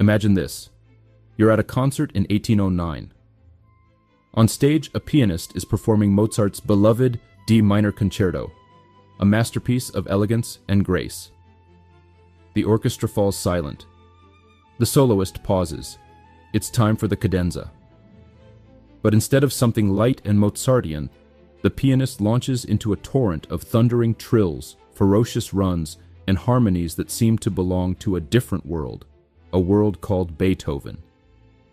Imagine this. You're at a concert in 1809. On stage, a pianist is performing Mozart's beloved D minor concerto, a masterpiece of elegance and grace. The orchestra falls silent. The soloist pauses. It's time for the cadenza. But instead of something light and Mozartian, the pianist launches into a torrent of thundering trills, ferocious runs, and harmonies that seem to belong to a different world, a world called Beethoven.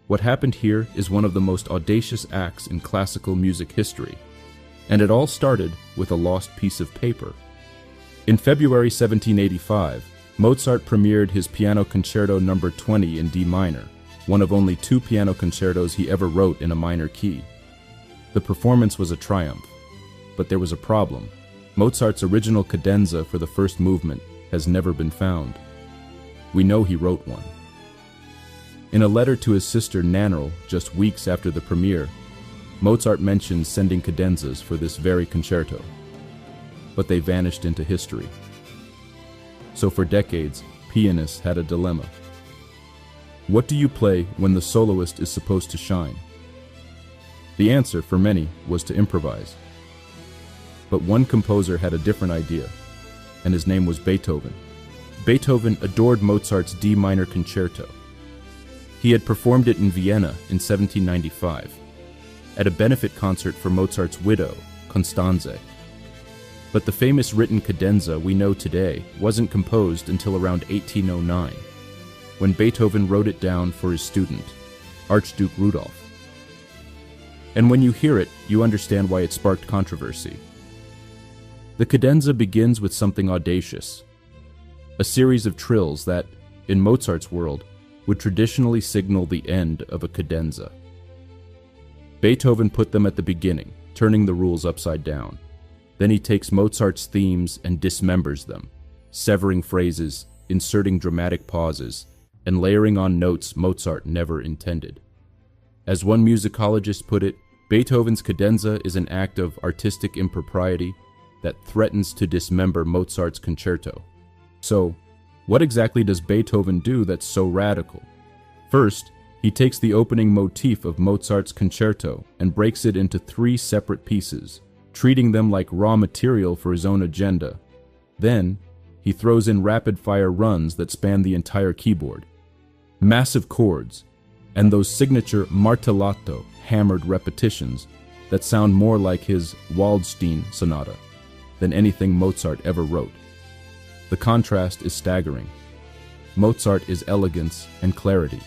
What happened here is one of the most audacious acts in classical music history, and it all started with a lost piece of paper. In February 1785, Mozart premiered his Piano Concerto No. 20 in D minor, one of only 2 piano concertos he ever wrote in a minor key. The performance was a triumph, but there was a problem. Mozart's original cadenza for the first movement has never been found. We know he wrote one. In a letter to his sister Nannerl just weeks after the premiere, Mozart mentions sending cadenzas for this very concerto, but they vanished into history. So for decades, pianists had a dilemma. What do you play when the soloist is supposed to shine? The answer for many was to improvise. But one composer had a different idea, and his name was Beethoven. Beethoven adored Mozart's D minor concerto. He had performed it in Vienna in 1795, at a benefit concert for Mozart's widow, Constanze. But the famous written cadenza we know today wasn't composed until around 1809, when Beethoven wrote it down for his student, Archduke Rudolf. And when you hear it, you understand why it sparked controversy. The cadenza begins with something audacious, a series of trills that, in Mozart's world, would traditionally signal the end of a cadenza. Beethoven put them at the beginning, turning the rules upside down. Then he takes Mozart's themes and dismembers them, severing phrases, inserting dramatic pauses, and layering on notes Mozart never intended. As one musicologist put it, Beethoven's cadenza is an act of artistic impropriety that threatens to dismember Mozart's concerto. So, what exactly does Beethoven do that's so radical? First, he takes the opening motif of Mozart's concerto and breaks it into 3 separate pieces, treating them like raw material for his own agenda. Then, he throws in rapid-fire runs that span the entire keyboard, massive chords, and those signature martellato, hammered repetitions that sound more like his Waldstein sonata than anything Mozart ever wrote. The contrast is staggering. Mozart is elegance and clarity.